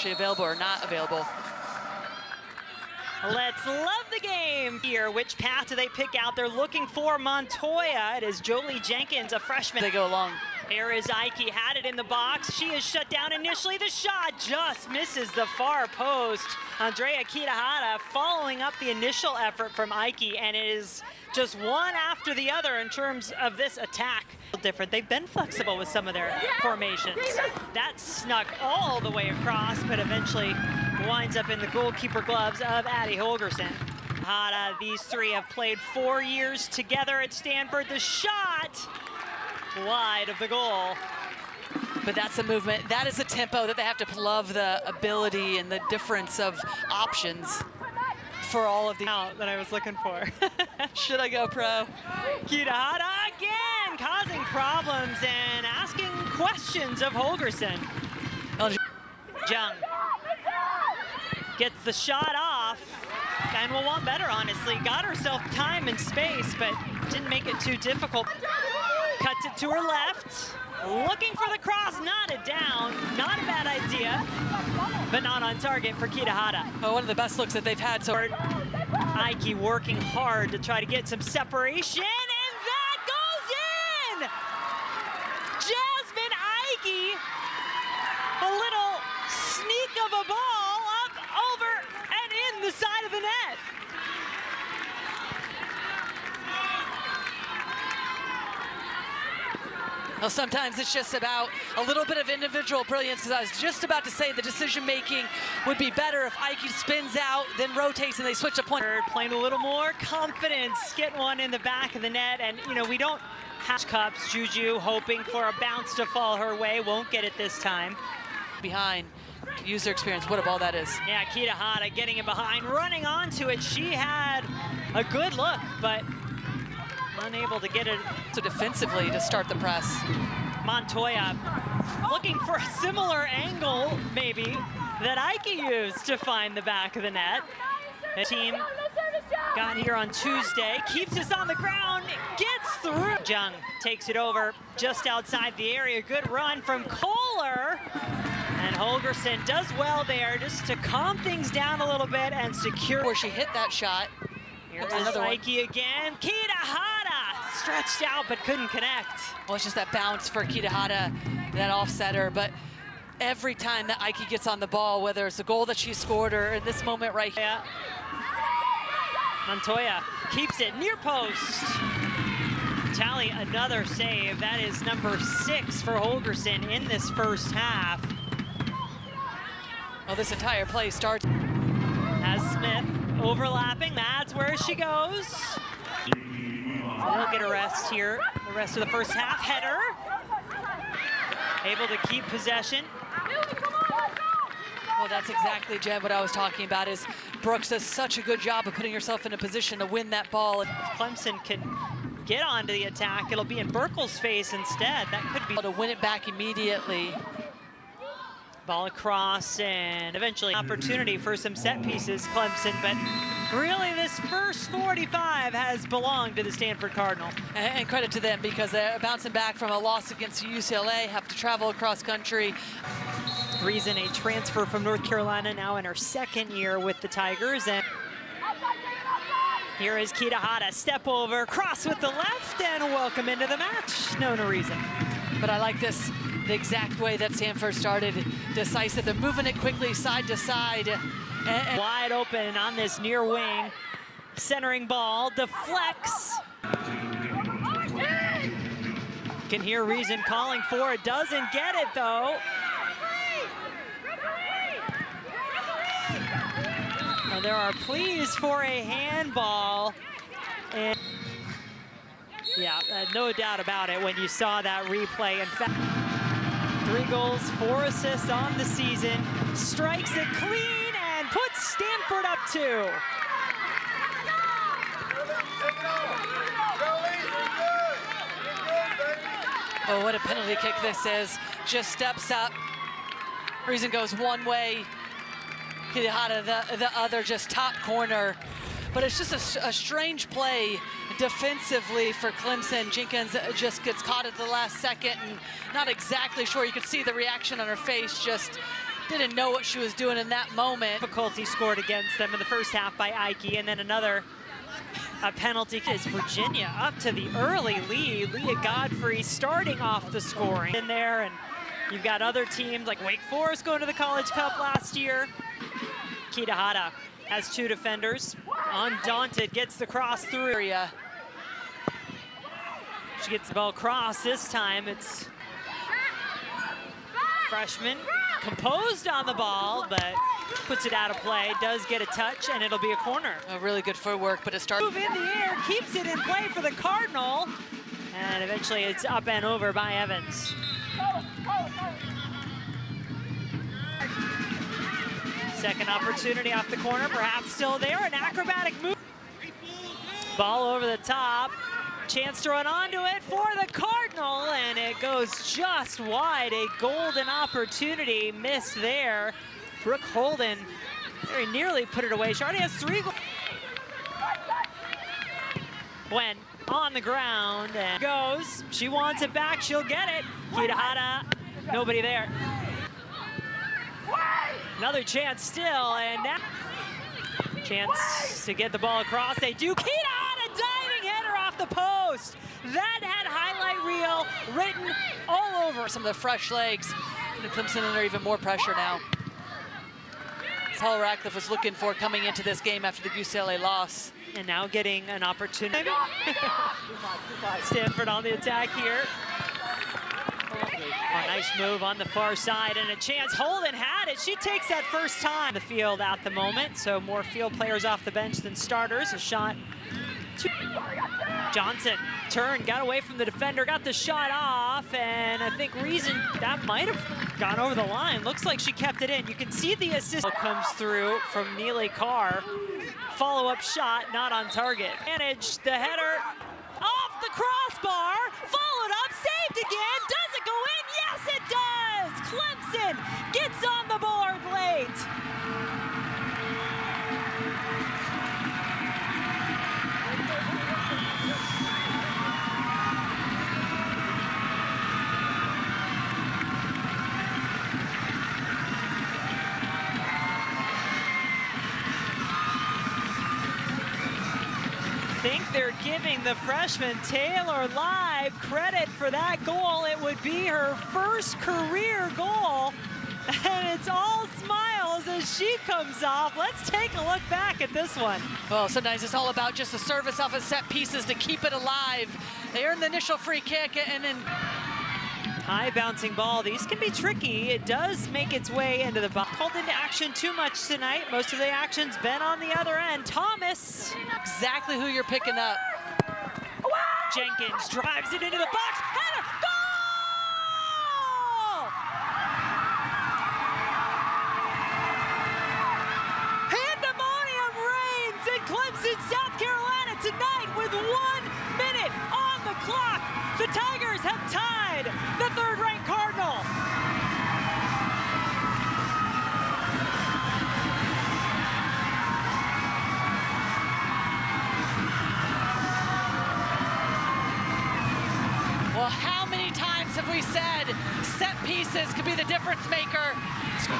actually available or not available. Let's love the game here. Which path do they pick out? They're looking for Montoya. It is Jolie Jenkins, a freshman. They go along. Here is Ike, had it in the box. She is shut down initially. The shot just misses the far post. Andrea Kitahara following up the initial effort from Ike, and it is just one after the other in terms of this attack. Different. They've been flexible with some of their formations. That snuck all the way across, but eventually winds up in the goalkeeper gloves of Addie Holgerson. These three have played 4 years together at Stanford. The shot wide of the goal. But that's the movement. That is a tempo that they have to love, the ability and the difference of options for all of the out that I was looking for. Should I go pro? Kitahara again, causing problems and asking questions of Holgerson. Jung gets the shot off and will want better, honestly. Got herself time and space, but didn't make it too difficult. Cuts it to her left. Looking for the cross, knotted down. Not a bad idea, but not on target for Kitahara. Oh, one of the best looks that they've had so far. Ike working hard to try to get some separation, and that goes in! Jasmine Ike, a little sneak of a ball up, over, and in the side of the net. Well, sometimes it's just about a little bit of individual brilliance, because I was just about to say the decision-making would be better if Ike spins out, then rotates, and they switch a point. Playing a little more confidence, get one in the back of the net, and you know, we don't have cups. Juju hoping for a bounce to fall her way, won't get it this time. Behind, user experience, what a ball that is. Yeah, Kitahara getting it behind, running onto it. She had a good look, but unable to get it. So defensively to start the press. Montoya looking for a similar angle, maybe, that Ike used to find the back of the net. The team got here on Tuesday, keeps us on the ground, gets through. Jung takes it over just outside the area. Good run from Kohler. And Holgerson does well there just to calm things down a little bit and secure. Where she hit that shot. Here's Ike again. Kitahara stretched out but couldn't connect. Well, it's just that bounce for Kitahara, that offset her. But every time that Ike gets on the ball, whether it's a goal that she scored or in this moment right here. Montoya keeps it near post. Tally another save. That is number 6 for Holgerson in this first half. Well, this entire play starts. As Smith overlapping, that's where she goes. We'll get a rest here, the rest of the first half. Header, able to keep possession. Well, that's exactly, Jen, what I was talking about, is Brooks does such a good job of putting herself in a position to win that ball. If Clemson can get onto the attack, it'll be in Burkle's face instead. That could be to win it back immediately. Ball across, and eventually opportunity for some set pieces, Clemson, but really this first 45 has belonged to the Stanford Cardinal. And credit to them, because they're bouncing back from a loss against UCLA, have to travel across country. Reason, a transfer from North Carolina, now in her 2nd year with the Tigers. And here is Kitahara, step over, cross with the left, and welcome into the match. No reason. But I like this, the exact way that Stanford started, decisive. They're moving it quickly side to side. And wide open on this near wing. Centering ball, deflects. Can hear Reason calling for it, doesn't get it though. And there are pleas for a handball. And yeah, no doubt about it when you saw that replay. In fact, 3 goals, 4 assists on the season. Strikes it clean and puts Stanford up 2. Oh, what a penalty kick this is. Just steps up. Reason goes one way. Kitahara the other, just top corner. But it's just a strange play defensively for Clemson. Jenkins just gets caught at the last second and not exactly sure. You could see the reaction on her face, just didn't know what she was doing in that moment. Difficulty scored against them in the first half by Ike, and then another penalty is Virginia up to the early lead. Leah Godfrey starting off the scoring in there, and you've got other teams like Wake Forest going to the College Cup last year. Kitahara has 2 defenders. Undaunted gets the cross through. She gets the ball crossed this time. It's freshman composed on the ball, but puts it out of play. Does get a touch, and it'll be a corner. A really good footwork, but it starts. Move in the air, keeps it in play for the Cardinal, and eventually it's up and over by Evans. Second opportunity off the corner, perhaps still there. An acrobatic move. Ball over the top. Chance to run onto it for the Cardinal, and it goes just wide. A golden opportunity missed there. Brooke Holden very nearly put it away. She already has 3 goals. Gwen on the ground and goes. She wants it back. She'll get it. Kitahara, nobody there. Another chance still, and now chance to get the ball across. They do. Kitahara diving header off the post. That had highlight reel written all over. Some of the fresh legs. And Clemson under even more pressure now. Paul Ratcliffe was looking for coming into this game after the UCLA loss. And now getting an opportunity. Stanford on the attack here. A nice move on the far side and a chance. Holden had it. She takes that first time. The field at the moment, so more field players off the bench than starters. A shot. Johnson turned, got away from the defender, got the shot off, and I think Reason that might have gone over the line. Looks like she kept it in. You can see the assist comes through from Neely Carr. Follow-up shot, not on target. Managed the header off the crossbar, followed up, saved again. Does it go in? Yes, it does! Clemson gets on the board late. Think they're giving the freshman Taylor Live credit for that goal. It would be her first career goal, and it's all smiles as she comes off. Let's take a look back at this one. Well, sometimes it's all about just the service off of set pieces to keep it alive. They earn the initial free kick, and then high bouncing ball. These can be tricky. It does make its way into the box. Called into action too much tonight. Most of the action's been on the other end. Thomas. Exactly who you're picking up. Jenkins drives it into the box. Header. Goal! Pandemonium reigns in Clemson, South Carolina tonight with 1 minute on the clock. The Tigers have tied the 3rd-ranked Cardinal. Well, how many times have we said set pieces could be the difference maker?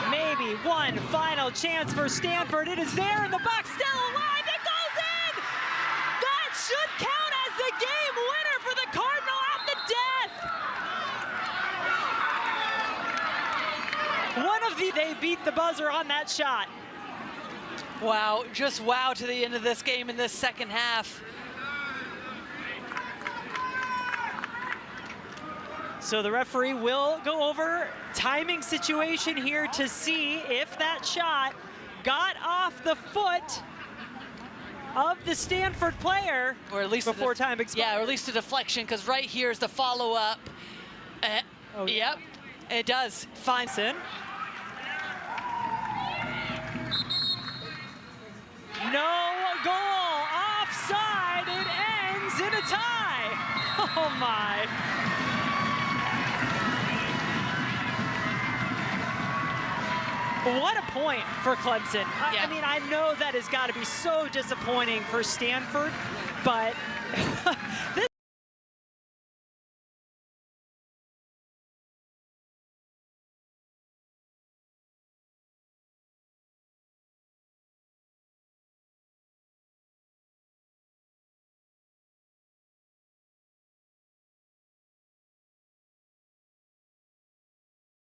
Maybe one final chance for Stanford. It is there in the box, still alive. It goes in! That should count as the game winner for the Cardinal at the death. One of they beat the buzzer on that shot. Wow, just wow to the end of this game in this second half. So the referee will go over timing situation here to see if that shot got off the foot of the Stanford player, or at least before time expired. Yeah, or at least the deflection, because right here is the follow-up. Oh, yep, it does. Feinson. No goal, offside, it ends in a tie. Oh my. What a point for Clemson. I mean, I know that has got to be so disappointing for Stanford, but this